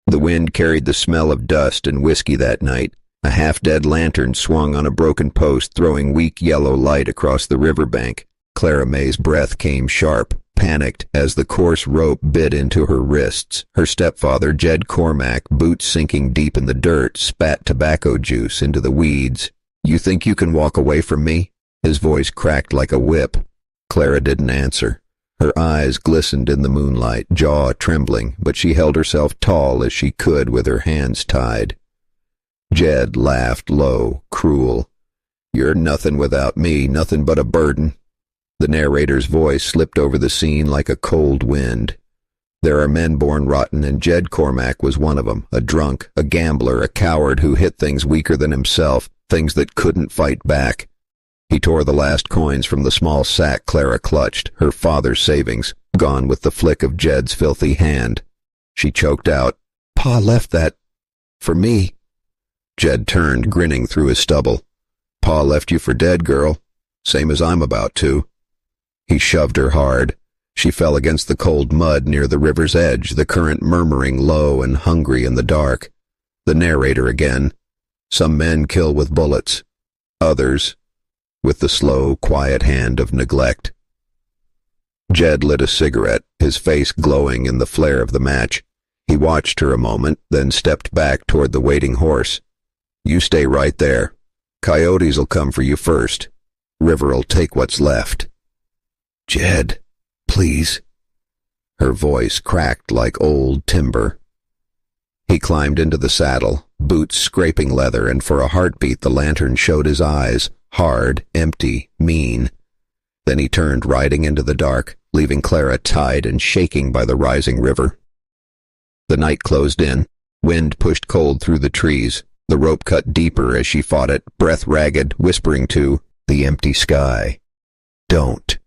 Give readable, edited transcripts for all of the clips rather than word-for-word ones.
The wind carried the smell of dust and whiskey that night. A half-dead lantern swung on a broken post, throwing weak yellow light across the riverbank. Clara May's breath came sharp, panicked, as the coarse rope bit into her wrists. Her stepfather, Jed Cormack, boots sinking deep in the dirt, spat tobacco juice into the weeds. "You think you can walk away from me?" His voice cracked like a whip. Clara didn't answer. Her eyes glistened in the moonlight, jaw trembling, but she held herself tall as she could with her hands tied. Jed laughed low, cruel. "You're nothing without me, nothing but a burden." The narrator's voice slipped over the scene like a cold wind. There are men born rotten, and Jed Cormack was one of them, a drunk, a gambler, a coward who hit things weaker than himself, things that couldn't fight back. He tore the last coins from the small sack Clara clutched, her father's savings, gone with the flick of Jed's filthy hand. She choked out, "Pa left that for me." Jed turned, grinning through his stubble. "Pa left you for dead, girl. Same as I'm about to." He shoved her hard. She fell against the cold mud near the river's edge, the current murmuring low and hungry in the dark. The narrator again. "Some men kill with bullets. Others, with the slow, quiet hand of neglect." Jed lit a cigarette, his face glowing in the flare of the match. He watched her a moment, then stepped back toward the waiting horse. "You stay right there. Coyotes'll come for you first. River'll take what's left." "Jed, please." Her voice cracked like old timber. He climbed into the saddle, boots scraping leather, and for a heartbeat the lantern showed his eyes, hard, empty, mean. Then he turned, riding into the dark, leaving Clara tied and shaking by the rising river. The night closed in. Wind pushed cold through the trees. The rope cut deeper as she fought it, breath ragged, whispering to the empty sky, "Don't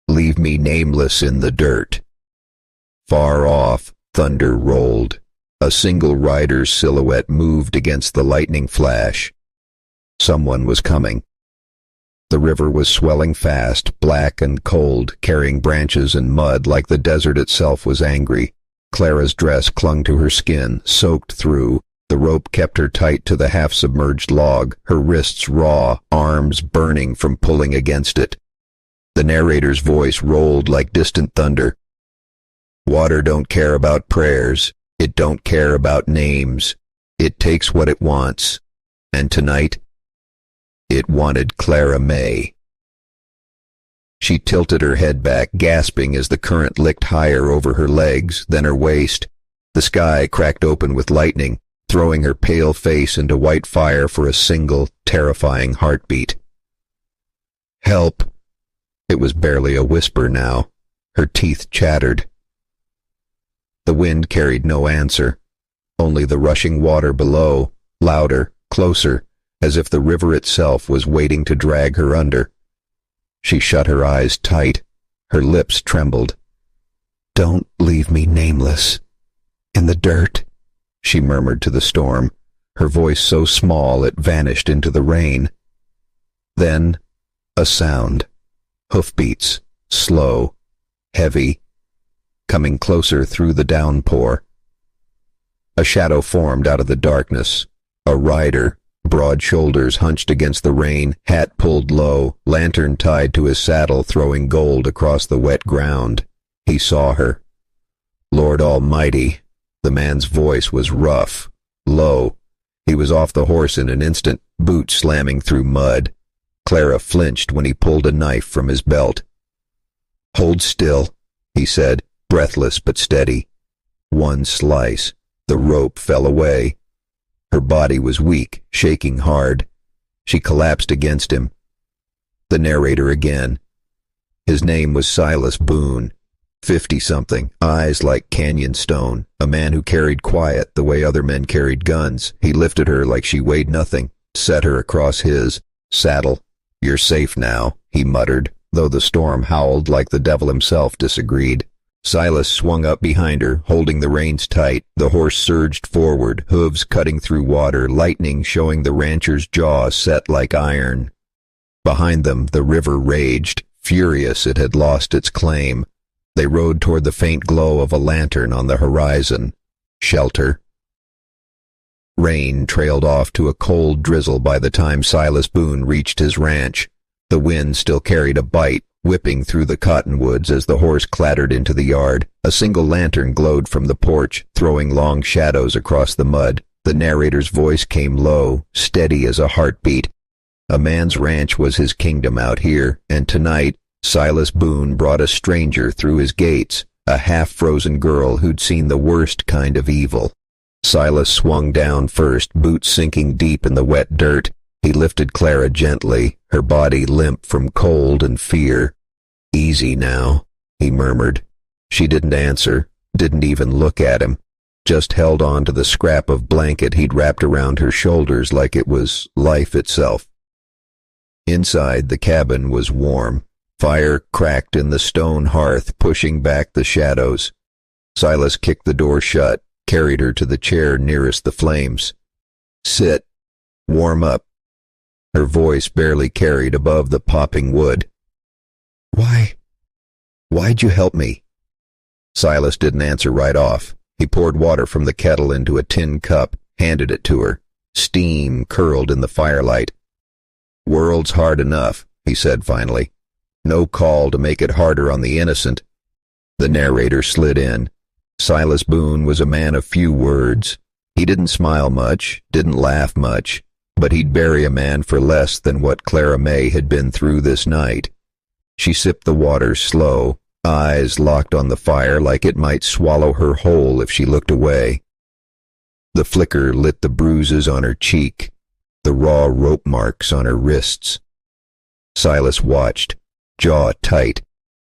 leave me nameless in the dirt." Far off, thunder rolled. A single rider's silhouette moved against the lightning flash. Someone was coming. The river was swelling fast, black and cold, carrying branches and mud like the desert itself was angry. Clara's dress clung to her skin, soaked through. The rope kept her tight to the half-submerged log, her wrists raw, arms burning from pulling against it. The narrator's voice rolled like distant thunder. "Water don't care about prayers. It don't care about names. It takes what it wants. And tonight, it wanted Clara May." She tilted her head back, gasping as the current licked higher over her legs, then her waist. The sky cracked open with lightning, throwing her pale face into white fire for a single, terrifying heartbeat. "Help!" It was barely a whisper now. Her teeth chattered. The wind carried no answer, only the rushing water below, louder, closer, as if the river itself was waiting to drag her under. She shut her eyes tight. Her lips trembled. "Don't leave me nameless. In the dirt," she murmured to the storm, her voice so small it vanished into the rain. Then, a sound. Hoofbeats, slow, heavy, coming closer through the downpour. A shadow formed out of the darkness. A rider, broad shoulders hunched against the rain, hat pulled low, lantern tied to his saddle, throwing gold across the wet ground. He saw her. "Lord Almighty!" The man's voice was rough, low. He was off the horse in an instant, boots slamming through mud. Clara flinched when he pulled a knife from his belt. "Hold still," he said, breathless but steady. One slice. The rope fell away. Her body was weak, shaking hard. She collapsed against him. The narrator again. His name was Silas Boone. 50-something, eyes like canyon stone, a man who carried quiet the way other men carried guns. He lifted her like she weighed nothing, set her across his saddle. "You're safe now," he muttered, though the storm howled like the devil himself disagreed. Silas swung up behind her, holding the reins tight. The horse surged forward, hooves cutting through water, lightning showing the rancher's jaw set like iron. Behind them, the river raged, furious it had lost its claim. They rode toward the faint glow of a lantern on the horizon. Shelter. Rain trailed off to a cold drizzle by the time Silas Boone reached his ranch. The wind still carried a bite, whipping through the cottonwoods as the horse clattered into the yard. A single lantern glowed from the porch, throwing long shadows across the mud. The narrator's voice came low, steady as a heartbeat. A man's ranch was his kingdom out here, and tonight Silas Boone brought a stranger through his gates, a half-frozen girl who'd seen the worst kind of evil. Silas swung down first, boots sinking deep in the wet dirt. He lifted Clara gently, her body limp from cold and fear. "Easy now," he murmured. She didn't answer, didn't even look at him, just held on to the scrap of blanket he'd wrapped around her shoulders like it was life itself. Inside, the cabin was warm. Fire cracked in the stone hearth, pushing back the shadows. Silas kicked the door shut, carried her to the chair nearest the flames. "Sit. Warm up." Her voice barely carried above the popping wood. Why'd you help me?" Silas didn't answer right off. He poured water from the kettle into a tin cup, handed it to her. Steam curled in the firelight. "World's hard enough," he said finally. "No call to make it harder on the innocent." The narrator slid in. Silas Boone was a man of few words. He didn't smile much, didn't laugh much, but he'd bury a man for less than what Clara May had been through this night. She sipped the water slow, eyes locked on the fire like it might swallow her whole if she looked away. The flicker lit the bruises on her cheek, the raw rope marks on her wrists. Silas watched, jaw tight.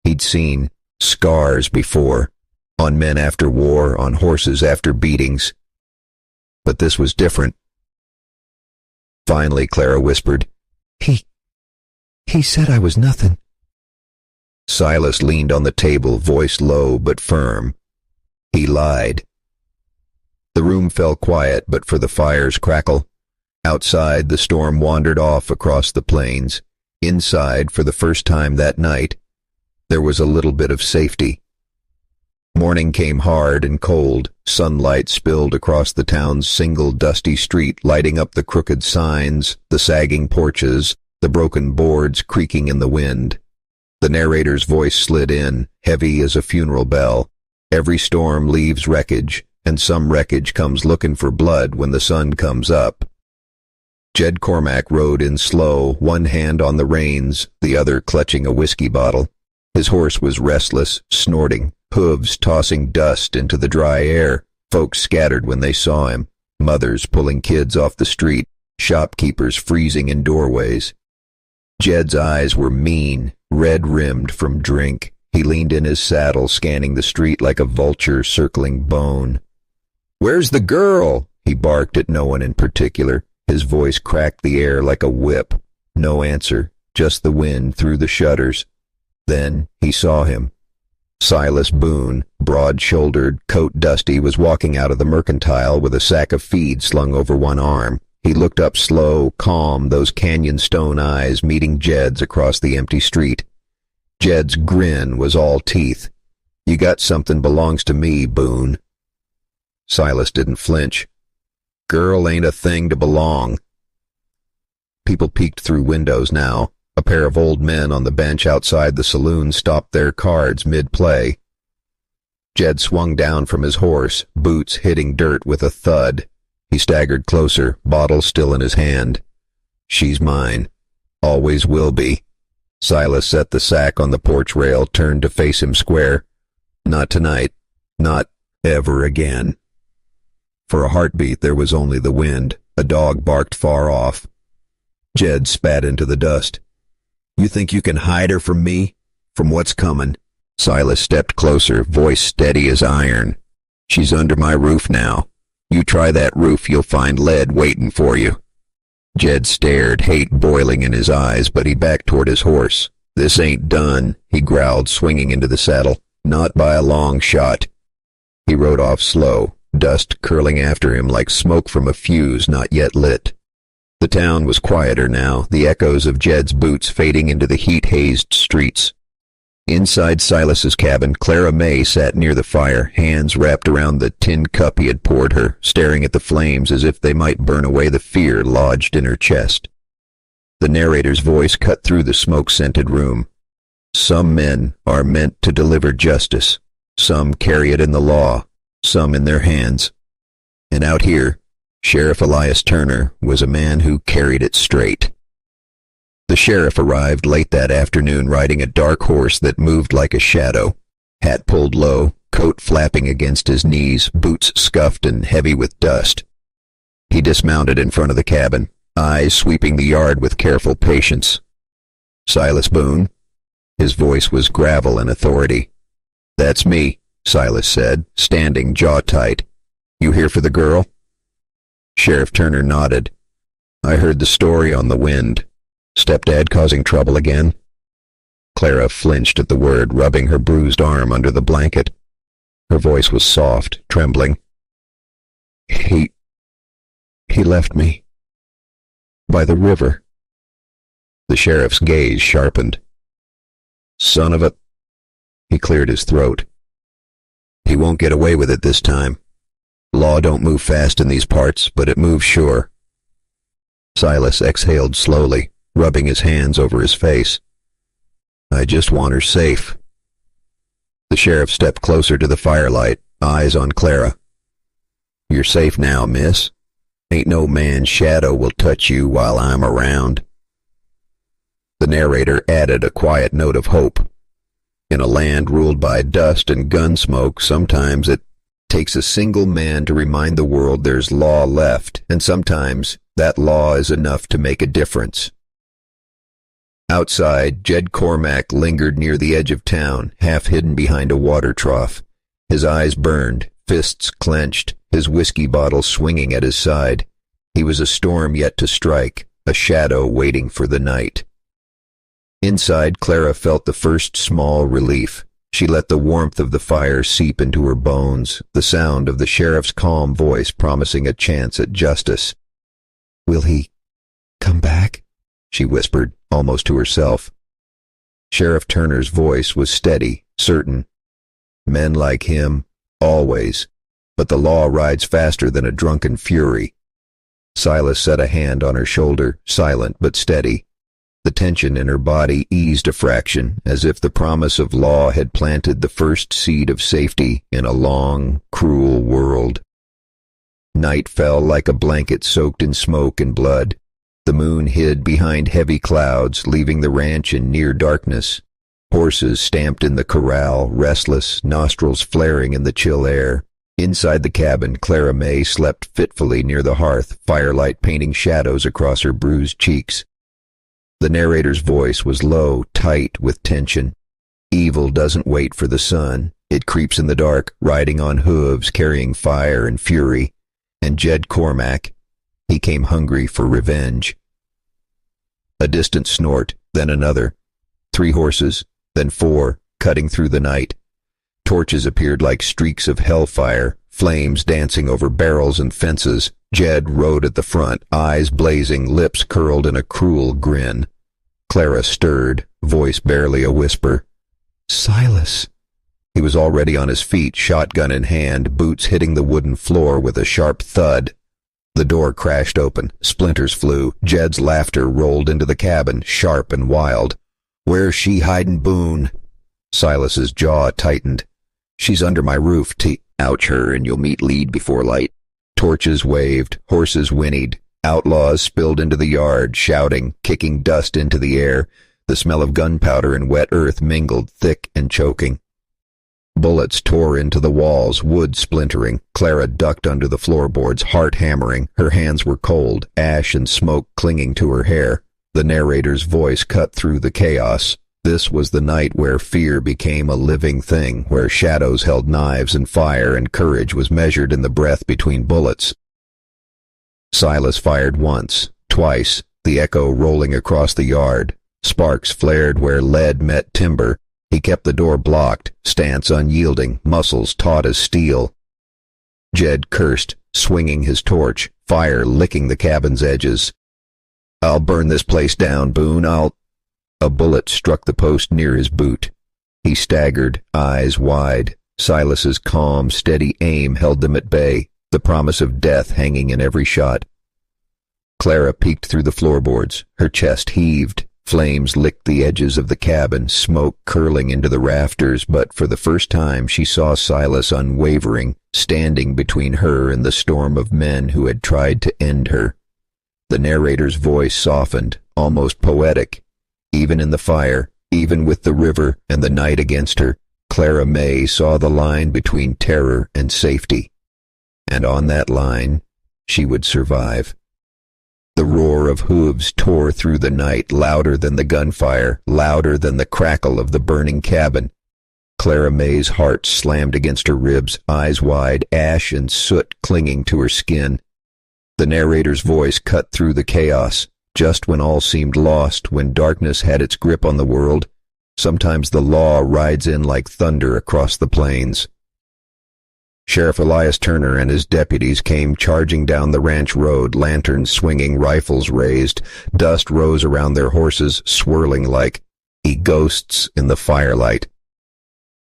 He'd seen scars before, on men after war, on horses after beatings. But this was different. Finally, Clara whispered, He said I was nothing." Silas leaned on the table, voice low but firm. He lied. The room fell quiet but for the fire's crackle. Outside, the storm wandered off across the plains. Inside, for the first time that night, there was a little bit of safety. Morning came hard and cold. Sunlight spilled across the town's single dusty street, lighting up the crooked signs, the sagging porches, the broken boards creaking in the wind. The narrator's voice slid in, heavy as a funeral bell. Every storm leaves wreckage, and some wreckage comes looking for blood when the sun comes up. Jed Cormack rode in slow, one hand on the reins, the other clutching a whiskey bottle. His horse was restless, snorting, hooves tossing dust into the dry air. Folks scattered when they saw him, mothers pulling kids off the street, shopkeepers freezing in doorways. Jed's eyes were mean, red-rimmed from drink. He leaned in his saddle, scanning the street like a vulture circling bone. "Where's the girl?" he barked at no one in particular. His voice cracked the air like a whip. No answer, just the wind through the shutters. Then he saw him. Silas Boone, broad-shouldered, coat dusty, was walking out of the mercantile with a sack of feed slung over one arm. He looked up slow, calm, those canyon stone eyes meeting Jed's across the empty street. Jed's grin was all teeth. "You got something belongs to me, Boone." Silas didn't flinch. "Girl ain't a thing to belong." People peeked through windows now. A pair of old men on the bench outside the saloon stopped their cards mid-play. Jed swung down from his horse, boots hitting dirt with a thud. He staggered closer, bottle still in his hand. "She's mine. Always will be." Silas set the sack on the porch rail, turned to face him square. "Not tonight. Not ever again." For a heartbeat, there was only the wind. A dog barked far off. Jed spat into the dust. "You think you can hide her from me? From what's coming?" Silas stepped closer, voice steady as iron. "She's under my roof now. You try that roof, you'll find lead waiting for you." Jed stared, hate boiling in his eyes, but he backed toward his horse. "This ain't done," he growled, swinging into the saddle. "Not by a long shot." He rode off slow, dust curling after him like smoke from a fuse not yet lit. The town was quieter now, the echoes of Jed's boots fading into the heat-hazed streets. Inside Silas's cabin, Clara May sat near the fire, hands wrapped around the tin cup he had poured her, staring at the flames as if they might burn away the fear lodged in her chest. The narrator's voice cut through the smoke-scented room. Some men are meant to deliver justice. Some carry it in the law, some in their hands. And out here, Sheriff Elias Turner was a man who carried it straight. The sheriff arrived late that afternoon riding a dark horse that moved like a shadow, hat pulled low, coat flapping against his knees, boots scuffed and heavy with dust. He dismounted in front of the cabin, eyes sweeping the yard with careful patience. "Silas Boone?" His voice was gravel and authority. "That's me," Silas said, standing jaw tight. "You here for the girl?" Sheriff Turner nodded. "I heard the story on the wind. Stepdad causing trouble again?" Clara flinched at the word, rubbing her bruised arm under the blanket. Her voice was soft, trembling. He left me. By the river." The sheriff's gaze sharpened. "Son of a—" He cleared his throat. "He won't get away with it this time. Law don't move fast in these parts, but it moves sure." Silas exhaled slowly, rubbing his hands over his face. "I just want her safe." The sheriff stepped closer to the firelight, eyes on Clara. "You're safe now, miss. Ain't no man's shadow will touch you while I'm around." The narrator added a quiet note of hope. In a land ruled by dust and gun smoke, sometimes it takes a single man to remind the world there's law left, and sometimes that law is enough to make a difference. Outside, Jed Cormack lingered near the edge of town, half hidden behind a water trough. His eyes burned, fists clenched, his whiskey bottle swinging at his side. He was a storm yet to strike, a shadow waiting for the night. Inside, Clara felt the first small relief. She let the warmth of the fire seep into her bones, the sound of the sheriff's calm voice promising a chance at justice. "Will he come back?" she whispered, almost to herself. Sheriff Turner's voice was steady, certain. "Men like him, always. But the law rides faster than a drunken fury." Silas set a hand on her shoulder, silent but steady. The tension in her body eased a fraction, as if the promise of law had planted the first seed of safety in a long, cruel world. Night fell like a blanket soaked in smoke and blood. The moon hid behind heavy clouds, leaving the ranch in near darkness. Horses stamped in the corral, restless, nostrils flaring in the chill air. Inside the cabin, Clara May slept fitfully near the hearth, firelight painting shadows across her bruised cheeks. The narrator's voice was low, tight with tension. "Evil doesn't wait for the sun. It creeps in the dark, riding on hooves, carrying fire and fury. And Jed Cormack, he came hungry for revenge." A distant snort, then another. 3 horses, then 4, cutting through the night. Torches appeared like streaks of hellfire, flames dancing over barrels and fences. Jed rode at the front, eyes blazing, lips curled in a cruel grin. Clara stirred, voice barely a whisper. "Silas!" He was already on his feet, shotgun in hand, boots hitting the wooden floor with a sharp thud. The door crashed open, splinters flew. Jed's laughter rolled into the cabin, sharp and wild. "Where's she hidin', Boone?" Silas's jaw tightened. "She's under my roof, ouch her, and you'll meet lead before light." Torches waved, horses whinnied. Outlaws spilled into the yard, shouting, kicking dust into the air. The smell of gunpowder and wet earth mingled, thick and choking. Bullets tore into the walls, wood splintering. Clara ducked under the floorboards, heart hammering. Her hands were cold, ash and smoke clinging to her hair. The narrator's voice cut through the chaos. This was the night where fear became a living thing, where shadows held knives and fire, and courage was measured in the breath between bullets. Silas fired once, twice, the echo rolling across the yard. Sparks flared where lead met timber. He kept the door blocked, stance unyielding, muscles taut as steel. Jed cursed, swinging his torch, fire licking the cabin's edges. "I'll burn this place down, Boone, I'll—" A bullet struck the post near his boot. He staggered, eyes wide. Silas's calm, steady aim held them at bay, the promise of death hanging in every shot. Clara peeked through the floorboards. Her chest heaved. Flames licked the edges of the cabin, smoke curling into the rafters, but for the first time she saw Silas unwavering, standing between her and the storm of men who had tried to end her. The narrator's voice softened, almost poetic. Even in the fire, even with the river and the night against her, Clara May saw the line between terror and safety. And on that line, she would survive. The roar of hooves tore through the night, louder than the gunfire, louder than the crackle of the burning cabin. Clara May's heart slammed against her ribs, eyes wide, ash and soot clinging to her skin. The narrator's voice cut through the chaos. Just when all seemed lost, when darkness had its grip on the world, sometimes the law rides in like thunder across the plains. Sheriff Elias Turner and his deputies came charging down the ranch road, lanterns swinging, rifles raised. Dust rose around their horses, swirling like ghosts in the firelight.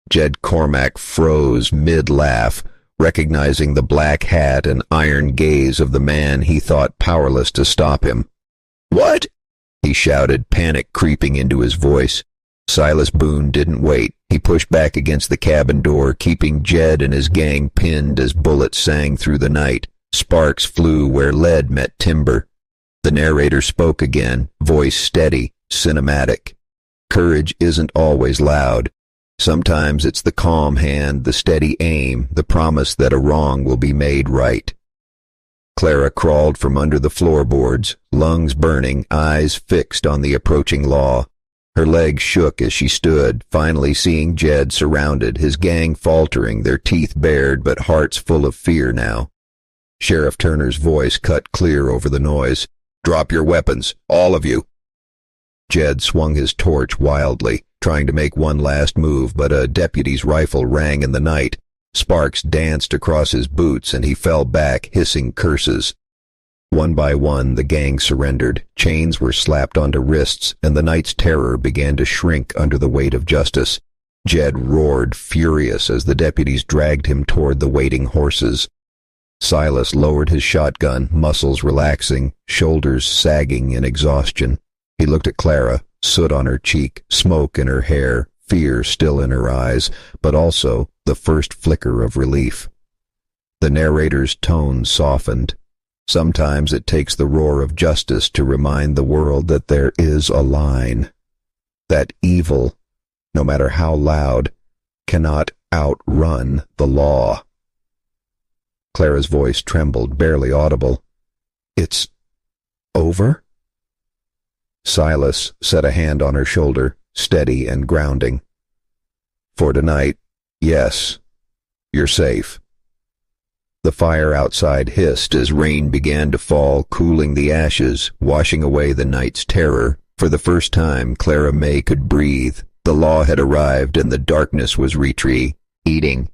Jed Cormack froze mid-laugh, recognizing the black hat and iron gaze of the man he thought powerless to stop him. "What?" he shouted, panic creeping into his voice. Silas Boone didn't wait. He pushed back against the cabin door, keeping Jed and his gang pinned as bullets sang through the night. Sparks flew where lead met timber. The narrator spoke again, voice steady, cinematic. Courage isn't always loud. Sometimes it's the calm hand, the steady aim, the promise that a wrong will be made right. Clara crawled from under the floorboards, lungs burning, eyes fixed on the approaching law. Her legs shook as she stood, finally seeing Jed surrounded, his gang faltering, their teeth bared but hearts full of fear now. Sheriff Turner's voice cut clear over the noise. "Drop your weapons, all of you." Jed swung his torch wildly, trying to make one last move, but a deputy's rifle rang in the night. Sparks danced across his boots, and he fell back, hissing curses. One by one, the gang surrendered. Chains were slapped onto wrists, and the night's terror began to shrink under the weight of justice. Jed roared, furious, as the deputies dragged him toward the waiting horses. Silas lowered his shotgun, muscles relaxing, shoulders sagging in exhaustion. He looked at Clara, soot on her cheek, smoke in her hair, fear still in her eyes, but also the first flicker of relief. The narrator's tone softened. Sometimes it takes the roar of justice to remind the world that there is a line. That evil, no matter how loud, cannot outrun the law. Clara's voice trembled, barely audible. "It's over?" Silas set a hand on her shoulder, steady and grounding. "For tonight, yes, you're safe." The fire outside hissed as rain began to fall, cooling the ashes, washing away the night's terror. For the first time, Clara May could breathe. The law had arrived, and the darkness was retreating.